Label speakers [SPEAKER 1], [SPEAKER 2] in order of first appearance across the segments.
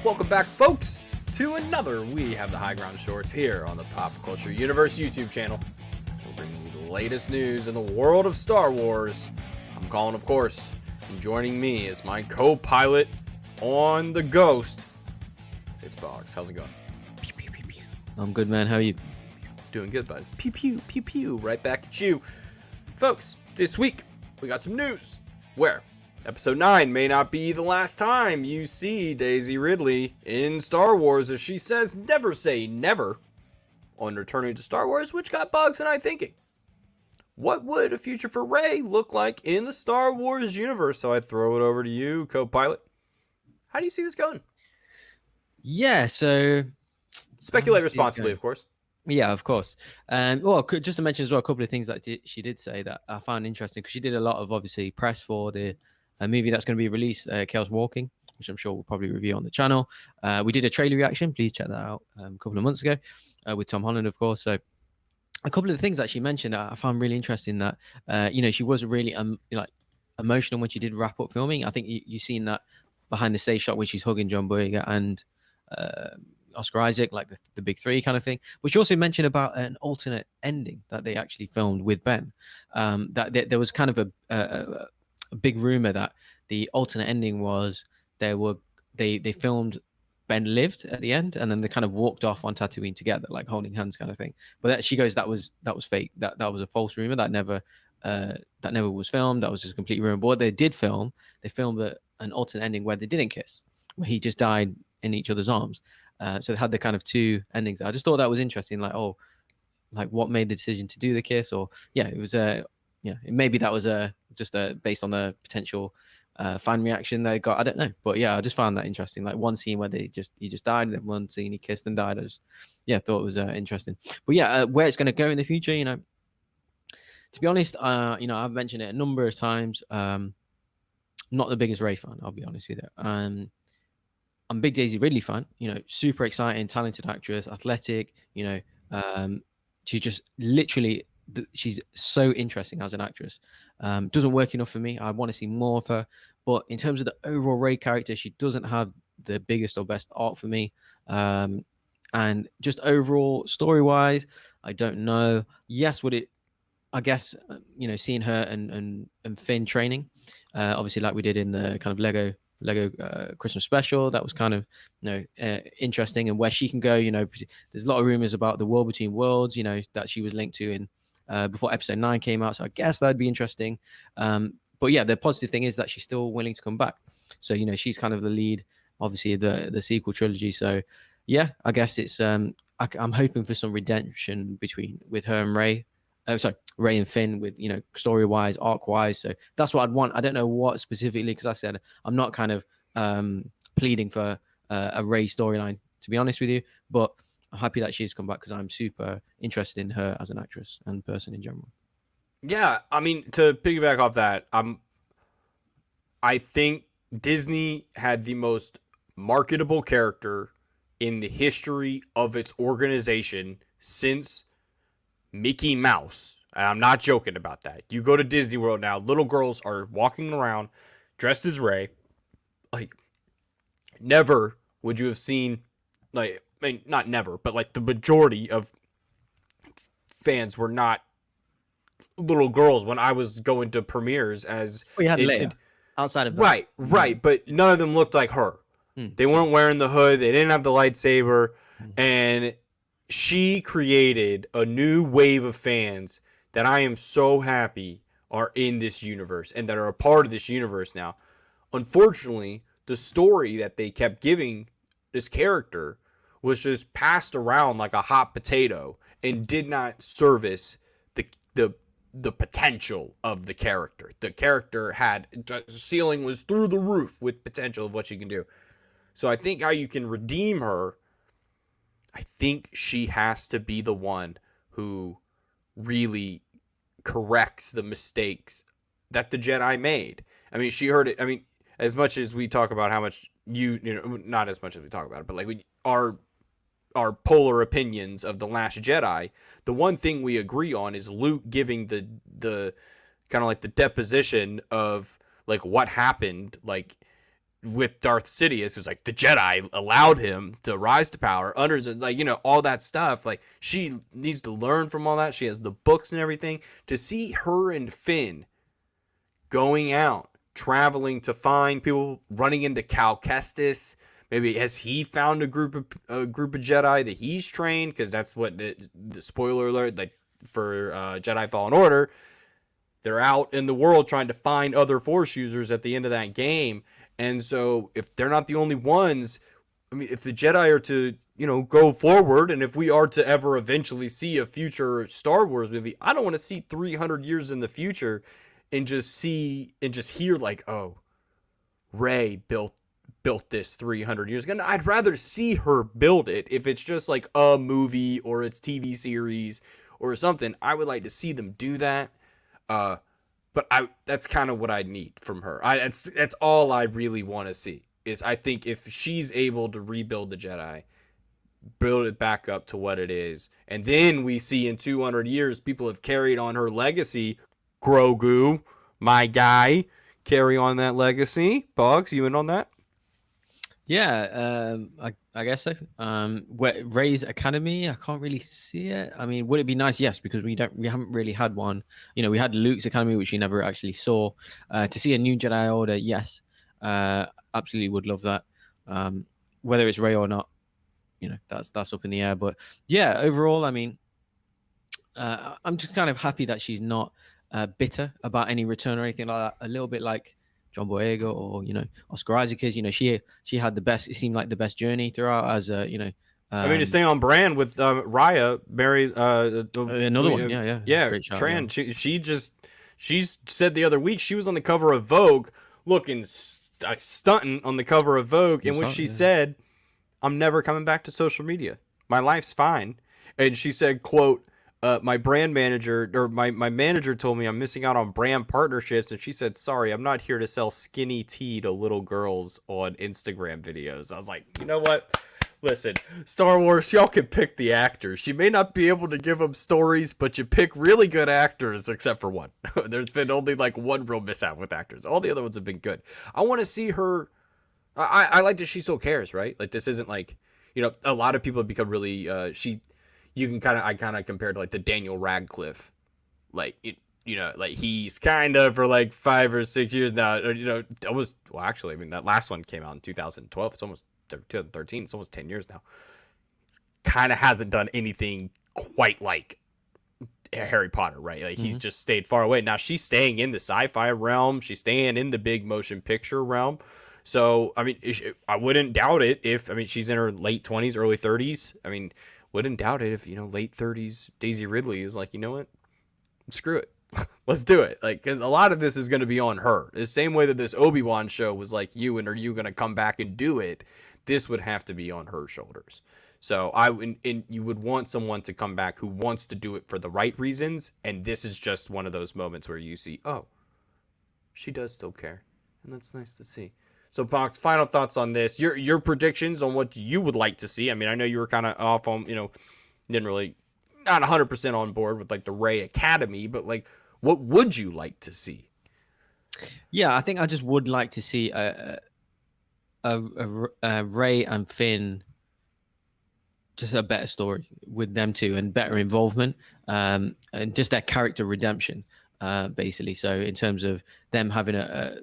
[SPEAKER 1] Welcome back, folks, to another We Have the High Ground Shorts here on the Pop Culture Universe YouTube channel. We're bringing you the latest news in the world of Star Wars. I'm Colin, of course, and joining me is my co-pilot on the Ghost. It's Bogz. How's it going?
[SPEAKER 2] Pew, pew, pew, pew. I'm good, man. How are you?
[SPEAKER 1] Doing good, bud. Pew, pew, pew, pew. Right back at you. Folks, this week, we got some news. Where Episode 9 may not be the last time you see Daisy Ridley in Star Wars, as she says never say never on returning to Star Wars, which got Bogz and I thinking. What would a future for Rey look like in the Star Wars universe? So I throw it over to you, co-pilot. How do you see this going?
[SPEAKER 2] Yeah, so...
[SPEAKER 1] Speculate responsibly, of course.
[SPEAKER 2] Yeah, of course. Well, just to mention as well, a couple of things that she did say that I found interesting, because she did a lot of, obviously, press for the movie that's going to be released, Chaos Walking, which I'm sure we'll probably review on the channel. We did a trailer reaction. Please check that out a couple of months ago with Tom Holland, of course. So a couple of the things that she mentioned I found really interesting, that, she was really emotional when she did wrap up filming. I think you've seen that behind the stage shot when she's hugging John Boyega and Oscar Isaac, like the big three kind of thing. Which also mentioned about an alternate ending that they actually filmed with Ben. That there was kind of a big rumor that the alternate ending was they filmed Ben lived at the end, and then they kind of walked off on Tatooine together, like holding hands kind of thing. But she goes, that was fake. That was a false rumor. That never was filmed. That was just a complete rumor. But what they did film, they filmed an alternate ending where they didn't kiss, where he just died in each other's arms. So they had the kind of two endings. I just thought that was interesting. Like what made the decision to do the kiss? Or it was maybe that was just based on the potential fan reaction they got. I don't know, but I just found that interesting. Like one scene where he just died, and then one scene he kissed and died. I just thought it was interesting. But where it's going to go in the future, to be honest, I've mentioned it a number of times. Not the biggest Rey fan, I'll be honest with you. I'm a big Daisy Ridley fan. Super exciting, talented actress, athletic. She's just literally. She's so interesting as an actress. Doesn't work enough for me. I want to see more of her. But in terms of the overall Rey character, she doesn't have the biggest or best arc for me. And just overall story-wise, I don't know. Yes, I guess, seeing her and Finn training, obviously like we did in the kind of Lego Christmas special, that was kind of interesting, and where she can go. There's a lot of rumors about the War Between Worlds, that she was linked to in before episode 9 came out, so I guess that'd be interesting. But the positive thing is that she's still willing to come back, so she's kind of the lead, obviously, the sequel trilogy. So I guess it's I'm hoping for some redemption with her and Rey. Rey and Finn, with story-wise, arc-wise. So that's what I'd want. I don't know what specifically, because I said I'm not kind of pleading for a Rey storyline, to be honest with you. But I'm happy that she's come back, because I'm super interested in her as an actress and person in general.
[SPEAKER 1] Yeah, I mean, to piggyback off that, I think Disney had the most marketable character in the history of its organization since Mickey Mouse. And I'm not joking about that. You go to Disney World now, little girls are walking around dressed as Rey. Like, never would you have seen, not never, but like the majority of fans were not little girls when I was going to premieres as...
[SPEAKER 2] We had Leia outside of
[SPEAKER 1] that. Right, but none of them looked like her. They weren't wearing the hood, they didn't have the lightsaber, and she created a new wave of fans that I am so happy are in this universe and that are a part of this universe now. Unfortunately, the story that they kept giving this character was just passed around like a hot potato and did not service the potential of the character. The character the ceiling was through the roof with potential of what she can do. So I think how you can redeem her, I think she has to be the one who really corrects the mistakes that the Jedi made. I mean, she heard it. I mean, as much as we talk about how much not as much as we talk about it, but like our polar opinions of The Last Jedi, the one thing we agree on is Luke giving the kind of like the deposition of like what happened, like with Darth Sidious, who's like the Jedi allowed him to rise to power under, like, you know, all that stuff. Like, she needs to learn from all that. She has the books and everything. To see her and Finn going out, traveling to find people, running into Cal Kestis. Maybe has he found a group of Jedi that he's trained? Because that's what the spoiler alert, like for Jedi Fallen Order, they're out in the world trying to find other Force users at the end of that game. And so if they're not the only ones, I mean, if the Jedi are to, you know, go forward, and if we are to ever eventually see a future Star Wars movie, I don't want to see 300 years in the future and just hear like, oh, Rey built this 300 years ago. I'd rather see her build it. If it's just like a movie or it's TV series or something, I would like to see them do that. But that's kind of what I need from her. That's all I really want to see. Is I think if she's able to rebuild the Jedi, build it back up to what it is, and then we see in 200 years people have carried on her legacy. Grogu, my guy, carry on that legacy. Bogz, you in on that?
[SPEAKER 2] Yeah, I guess so. Rey's Academy, I can't really see it. I mean, would it be nice? Yes, because we haven't really had one. You know, we had Luke's Academy, which we never actually saw. To see a new Jedi Order, yes, absolutely would love that. Whether it's Rey or not, you know, that's up in the air. But yeah, overall, I mean, I'm just kind of happy that she's not bitter about any return or anything like that. A little bit like John Boyega or, you know, Oscar Isaac is. You know, she had the best. It seemed like the best journey throughout. As you know,
[SPEAKER 1] I mean, to stay on brand with Raya, Mary.
[SPEAKER 2] Another one, yeah,
[SPEAKER 1] Tran. Yeah. She said the other week she was on the cover of Vogue, looking stunting on the cover of Vogue, in which she said, "I'm never coming back to social media. My life's fine," and she said, "quote." My brand manager or my manager told me I'm missing out on brand partnerships, and she said, "Sorry, I'm not here to sell skinny tea to little girls on Instagram videos." I was like, you know what? Listen, Star Wars, y'all can pick the actors. You may not be able to give them stories, but you pick really good actors, except for one. There's been only like one real mishap with actors. All the other ones have been good. I want to see her. I like that she still cares, right? Like, this isn't like, you know, a lot of people have become really I kind of compared to like the Daniel Radcliffe, like you know, like he's kind of for like 5 or 6 years now, or, you know, almost. Well, actually, I mean, that last one came out in 2012. It's almost 2013. It's almost 10 years now. Kind of hasn't done anything quite like Harry Potter, right? Like, he's just stayed far away. Now she's staying in the sci-fi realm. She's staying in the big motion picture realm. So I mean, I wouldn't doubt it if, I mean, she's in her late 20s, early 30s. I mean, wouldn't doubt it if, you know, late 30s Daisy Ridley is like, you know what, screw it, let's do it. Like, because a lot of this is going to be on her. The same way that this Obi-Wan show was like, and are you going to come back and do it? This would have to be on her shoulders. So and you would want someone to come back who wants to do it for the right reasons. And this is just one of those moments where you see, oh, she does still care, and that's nice to see. So, Bogz, final thoughts on this. Your predictions on what you would like to see. I mean, I know you were kind of off on, you know, not 100% on board with like the Rey Academy, but like, what would you like to see?
[SPEAKER 2] Yeah, I think I just would like to see a Rey and Finn, just a better story with them two and better involvement, and just their character redemption, basically. So in terms of them having a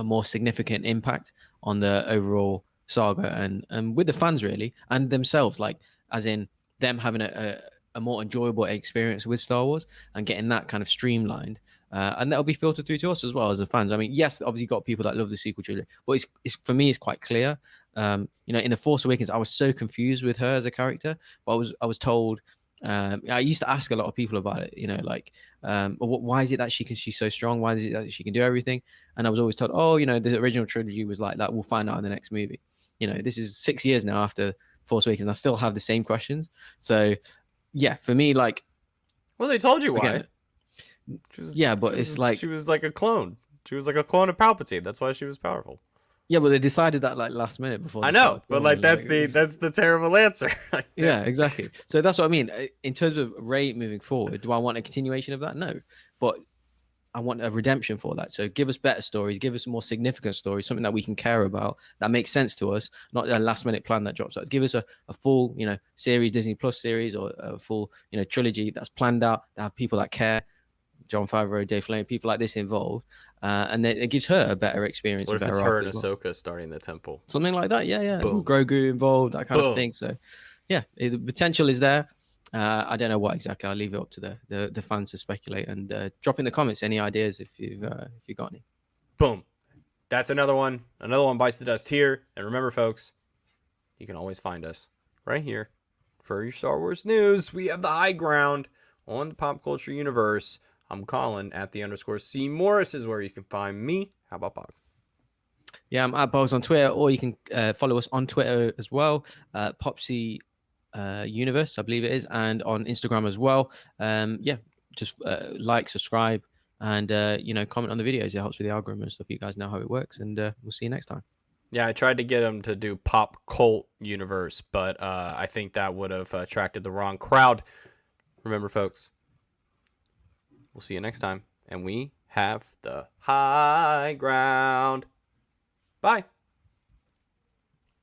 [SPEAKER 2] more significant impact on the overall saga and with the fans really, and themselves, like as in them having a more enjoyable experience with Star Wars and getting that kind of streamlined, and that'll be filtered through to us as well as the fans. I mean, yes, obviously got people that love the sequel trilogy, but it's for me, it's quite clear. You know, in The Force Awakens, I was so confused with her as a character, but I was told, I used to ask a lot of people about it, you know, like, why is it that she's so strong? Why is it that she can do everything? And I was always told, oh, you know, the original trilogy was like that. We'll find out in the next movie. You know, this is 6 years now after Force Awakens, and I still have the same questions. So, yeah, for me, like,
[SPEAKER 1] well, they told you why.
[SPEAKER 2] Again, it's like
[SPEAKER 1] she was like a clone. She was like a clone of Palpatine. That's why she was powerful.
[SPEAKER 2] Yeah, but they decided that like last minute before.
[SPEAKER 1] I know, but like that's the terrible answer.
[SPEAKER 2] Yeah, exactly. So that's what I mean. In terms of Rey moving forward, do I want a continuation of that? No, but I want a redemption for that. So give us better stories, give us more significant stories, something that we can care about, that makes sense to us, not a last minute plan that drops out. Give us a full, series, Disney Plus series, or a full, trilogy that's planned out, that have people that care. Jon Favreau, Dave Filoni, people like this involved, and it gives her a better experience.
[SPEAKER 1] What
[SPEAKER 2] if
[SPEAKER 1] it's her and Ahsoka starting the temple?
[SPEAKER 2] Something like that, yeah.
[SPEAKER 1] Boom.
[SPEAKER 2] Grogu involved, that kind of thing. So, yeah, the potential is there. I don't know what exactly. I'll leave it up to the fans to speculate, and drop in the comments any ideas if you've got any.
[SPEAKER 1] Boom. That's another one. Another one bites the dust here. And remember, folks, you can always find us right here for your Star Wars news. We have the high ground on the pop culture universe. I'm Colin at _C Morris is where you can find me. How about Bogz?
[SPEAKER 2] Yeah, I'm at Bogz on Twitter, or you can follow us on Twitter as well, Popsy Universe, I believe it is, and on Instagram as well. Just like, subscribe, and comment on the videos. It helps with the algorithm and stuff. You guys know how it works, and we'll see you next time.
[SPEAKER 1] Yeah, I tried to get him to do Pop Cult Universe, but I think that would have attracted the wrong crowd. Remember, folks, we'll see you next time, and we have the high ground. Bye.